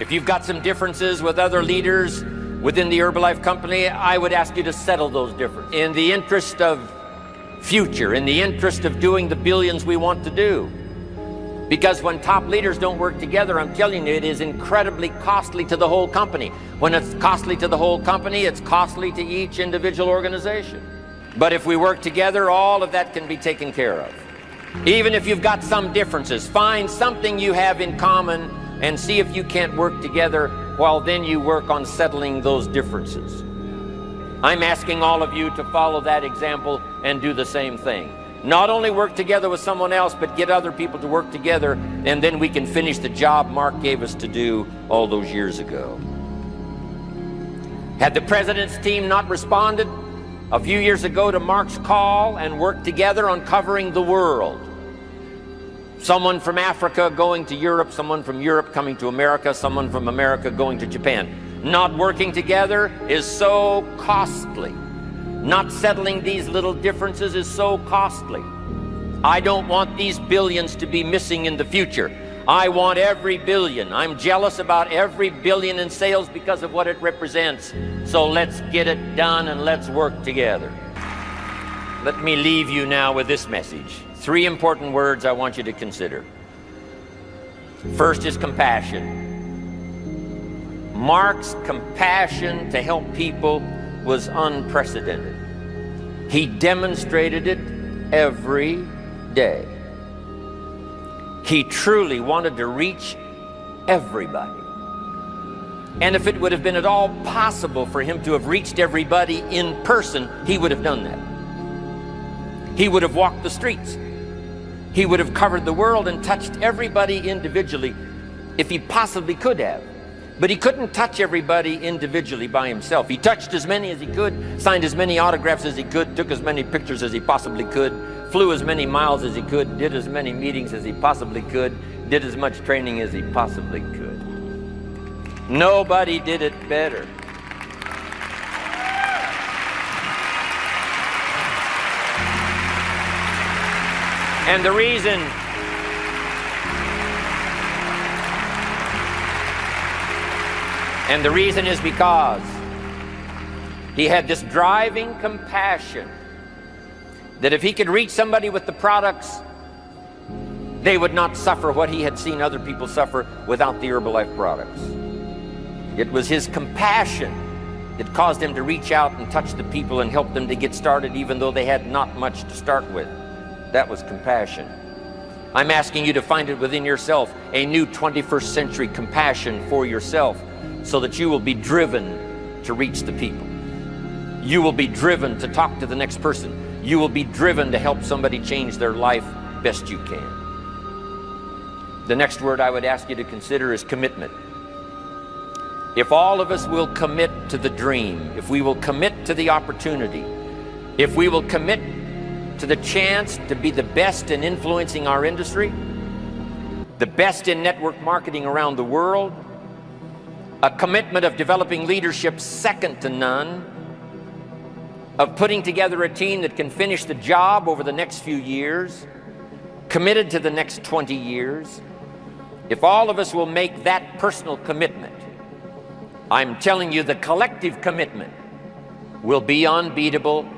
If you've got some differences with other leaders within the Herbalife company, I would ask you to settle those differences in the interest of future, in the interest of doing the billions we want to do. Because when top leaders don't work together, I'm telling you, it is incredibly costly to the whole company. When it's costly to the whole company, it's costly to each individual organization. But if we work together, all of that can be taken care of. Even if you've got some differences, find something you have in common and see if you can't work together, while then you work on settling those differences. I'm asking all of you to follow that example and do the same thing. Not only work together with someone else, but get other people to work together, and then we can finish the job Mark gave us to do all those years ago. Had the president's team not responded a few years ago to Mark's call and worked together on covering the world, someone from Africa going to Europe, someone from Europe coming to America, someone from America going to Japan. Not working together is so costly. Not settling these little differences is so costly. I don't want these billions to be missing in the future. I want every billion. I'm jealous about every billion in sales because of what it represents. So let's get it done and let's work together. Let me leave you now with this message. 3 important words I want you to consider. First is compassion. Mark's compassion to help people was unprecedented. He demonstrated it every day. He truly wanted to reach everybody. And if it would have been at all possible for him to have reached everybody in person, he would have done that. He would have walked the streets. He would have covered the world and touched everybody individually if he possibly could have. But he couldn't touch everybody individually by himself. He touched as many as he could, signed as many autographs as he could, took as many pictures as he possibly could, flew as many miles as he could, did as many meetings as he possibly could, did as much training as he possibly could. Nobody did it better. And the reason is because he had this driving compassion that if he could reach somebody with the products, they would not suffer what he had seen other people suffer without the Herbalife products. It was his compassion that caused him to reach out and touch the people and help them to get started even though they had not much to start with. That was compassion. I'm asking you to find it within yourself, a new 21st century compassion for yourself, so that you will be driven to reach the people. You will be driven to talk to the next person. You will be driven to help somebody change their life best you can. The next word I would ask you to consider is commitment. If all of us will commit to the dream, if we will commit to the opportunity, if we will commit to the chance to be the best in influencing our industry, the best in network marketing around the world, a commitment of developing leadership second to none, of putting together a team that can finish the job over the next few years, committed to the next 20 years, if all of us will make that personal commitment, I'm telling you the collective commitment will be unbeatable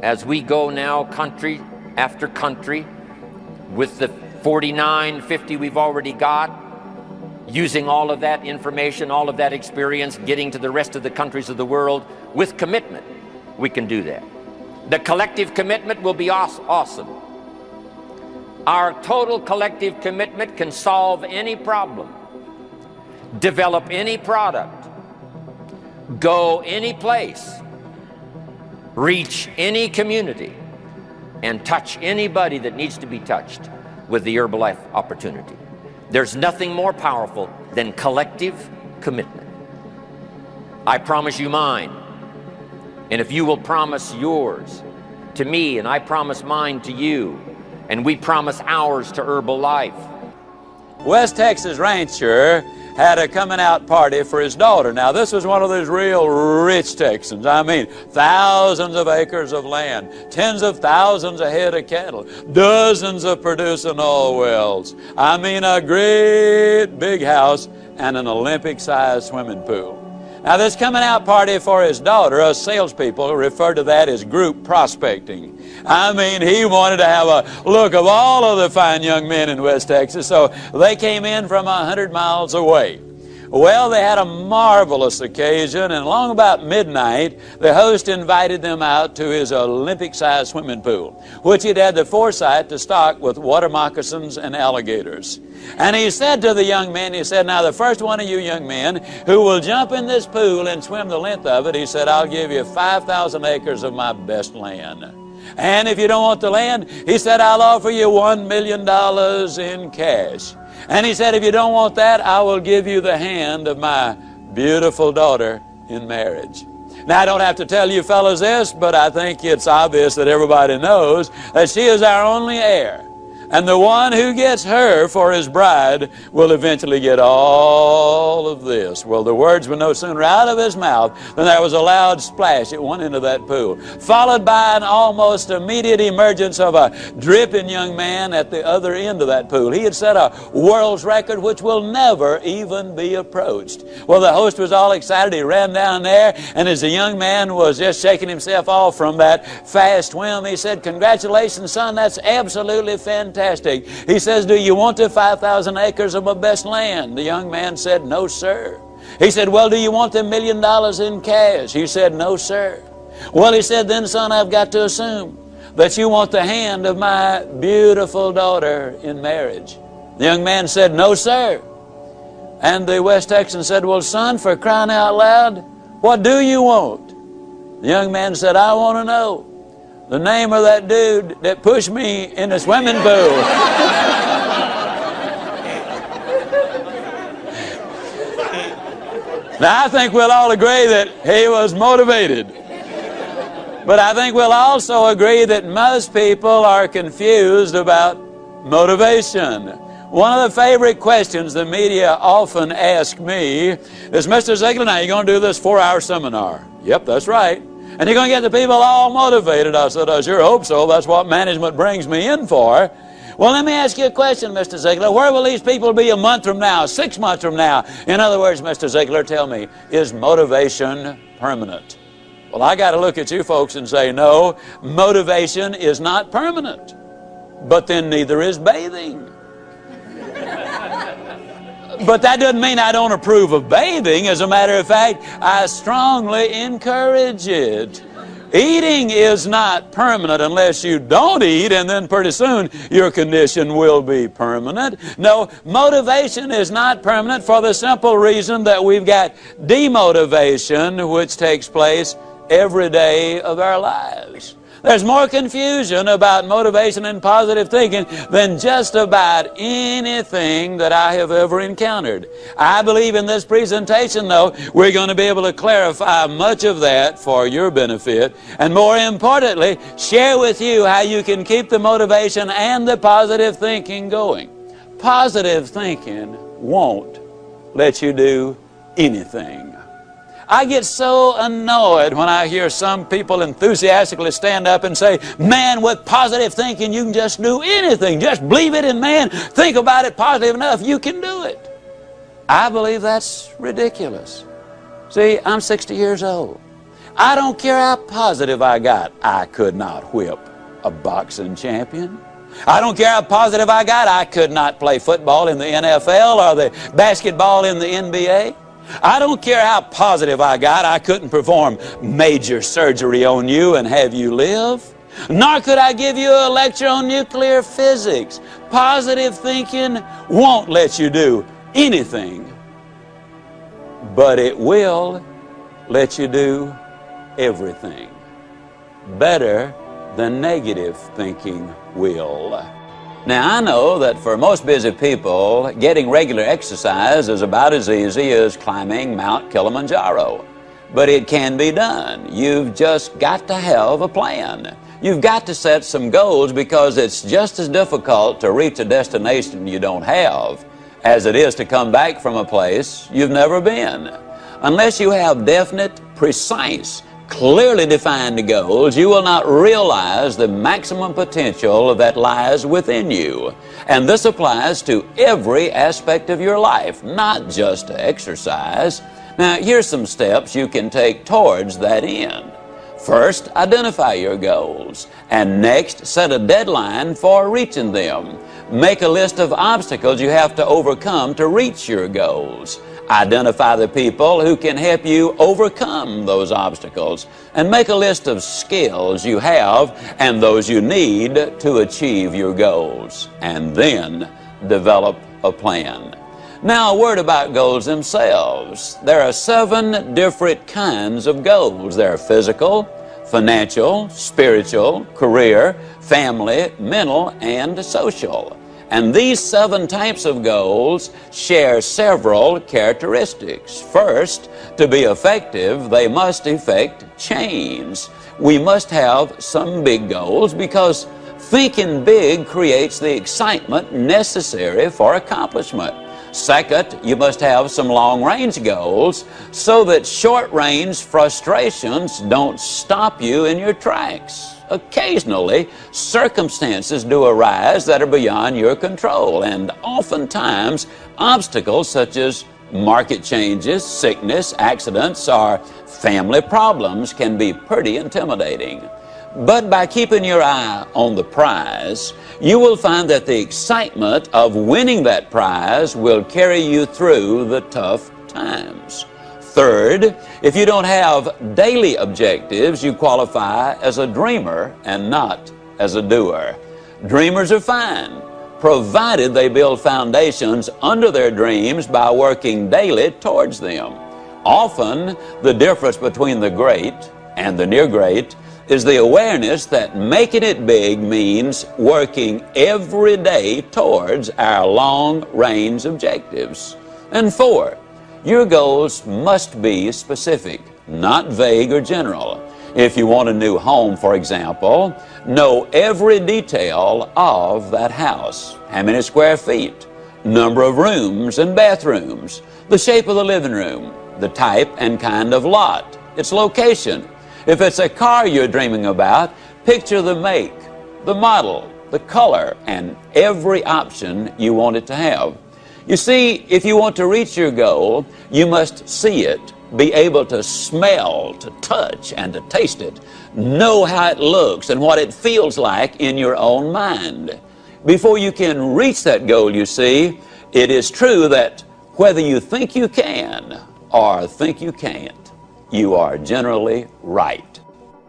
as we go now country after country with the 49, 50 we've already got, using all of that information, all of that experience, getting to the rest of the countries of the world with commitment. We can do that. The collective commitment will be awesome. Our total collective commitment can solve any problem, develop any product, go any place, reach any community, and touch anybody that needs to be touched with the Herbalife opportunity. There's nothing more powerful than collective commitment. I promise you mine. And if you will promise yours to me, and I promise mine to you, and we promise ours to Herbalife. West Texas rancher had a coming out party for his daughter. Now this was one of those real rich Texans. I mean, thousands of acres of land, tens of thousands of head of cattle, dozens of producing oil wells. I mean, a great big house and an Olympic-sized swimming pool. Now, this coming out party for his daughter, us salespeople refer to that as group prospecting. I mean, he wanted to have a look of all of the fine young men in West Texas, so they came in from 100 miles away. Well, they had a marvelous occasion, and along about midnight, the host invited them out to his Olympic-sized swimming pool, which he'd had the foresight to stock with water moccasins and alligators. And he said to the young men, he said, now the first one of you young men who will jump in this pool and swim the length of it, he said, I'll give you 5,000 acres of my best land. And if you don't want the land, he said, I'll offer you $1 million in cash. And he said, if you don't want that, I will give you the hand of my beautiful daughter in marriage. Now, I don't have to tell you fellas this, but I think it's obvious that everybody knows that she is our only heir. And the one who gets her for his bride will eventually get all of this. Well, the words were no sooner out of his mouth than there was a loud splash at one end of that pool, followed by an almost immediate emergence of a dripping young man at the other end of that pool. He had set a world's record which will never even be approached. Well, the host was all excited. He ran down there, and as the young man was just shaking himself off from that fast swim, he said, congratulations, son, that's absolutely fantastic. He says, do you want the 5,000 acres of my best land? The young man said, no, sir. He said, well, do you want the $1 million in cash? He said, no, sir. Well, he said, then, son, I've got to assume that you want the hand of my beautiful daughter in marriage. The young man said, no, sir. And the West Texan said, well, son, for crying out loud, what do you want? The young man said, I want to know the name of that dude that pushed me in the swimming pool. Now, I think we'll all agree that he was motivated. But I think we'll also agree that most people are confused about motivation. One of the favorite questions the media often ask me is, Mr. Ziglar, now you're going to do this 4-hour seminar. Yep, that's right. And you're going to get the people all motivated. I said, I sure hope so. That's what management brings me in for. Well, let me ask you a question, Mr. Ziglar. Where will these people be a month from now, 6 months from now? In other words, Mr. Ziglar, tell me, is motivation permanent? Well, I got to look at you folks and say, no, motivation is not permanent. But then neither is bathing. But that doesn't mean I don't approve of bathing. As a matter of fact, I strongly encourage it. Eating is not permanent unless you don't eat, and then pretty soon your condition will be permanent. No, motivation is not permanent for the simple reason that we've got demotivation, which takes place every day of our lives. There's more confusion about motivation and positive thinking than just about anything that I have ever encountered. I believe in this presentation, though, we're going to be able to clarify much of that for your benefit, and more importantly, share with you how you can keep the motivation and the positive thinking going. Positive thinking won't let you do anything. I get so annoyed when I hear some people enthusiastically stand up and say, man, with positive thinking you can just do anything. Just believe it, and man, think about it positive enough, you can do it. I believe that's ridiculous. See, I'm 60 years old. I don't care how positive I got. I could not whip a boxing champion. I don't care how positive I got. I could not play football in the NFL or the basketball in the NBA. I don't care how positive I got, I couldn't perform major surgery on you and have you live. Nor could I give you a lecture on nuclear physics. Positive thinking won't let you do anything, but it will let you do everything. Better than negative thinking will. Now, I know that for most busy people, getting regular exercise is about as easy as climbing Mount Kilimanjaro. But it can be done. You've just got to have a plan. You've got to set some goals, because it's just as difficult to reach a destination you don't have as it is to come back from a place you've never been. Unless you have definite, precise, clearly defined goals, you will not realize the maximum potential that lies within you. And this applies to every aspect of your life, not just to exercise. Now, here's some steps you can take towards that end. First, identify your goals, and next, set a deadline for reaching them. Make a list of obstacles you have to overcome to reach your goals. Identify the people who can help you overcome those obstacles, and make a list of skills you have and those you need to achieve your goals, and then develop a plan. Now, a word about goals themselves. There are 7 different kinds of goals. There are physical, financial, spiritual, career, family, mental, and social. And these 7 types of goals share several characteristics. First, to be effective, they must effect change. We must have some big goals because thinking big creates the excitement necessary for accomplishment. Second, you must have some long-range goals so that short-range frustrations don't stop you in your tracks. Occasionally, circumstances do arise that are beyond your control, and oftentimes, obstacles such as market changes, sickness, accidents, or family problems can be pretty intimidating. But by keeping your eye on the prize, you will find that the excitement of winning that prize will carry you through the tough times. Third, if you don't have daily objectives, you qualify as a dreamer and not as a doer. Dreamers are fine, provided they build foundations under their dreams by working daily towards them. Often, the difference between the great and the near great is the awareness that making it big means working every day towards our long-range objectives. And 4, your goals must be specific, not vague or general. If you want a new home, for example, know every detail of that house. How many square feet, number of rooms and bathrooms, the shape of the living room, the type and kind of lot, its location. If it's a car you're dreaming about, picture the make, the model, the color, and every option you want it to have. You see, if you want to reach your goal, you must see it, be able to smell, to touch, and to taste it. Know how it looks and what it feels like in your own mind. Before you can reach that goal, you see, it is true that whether you think you can or think you can't, you are generally right.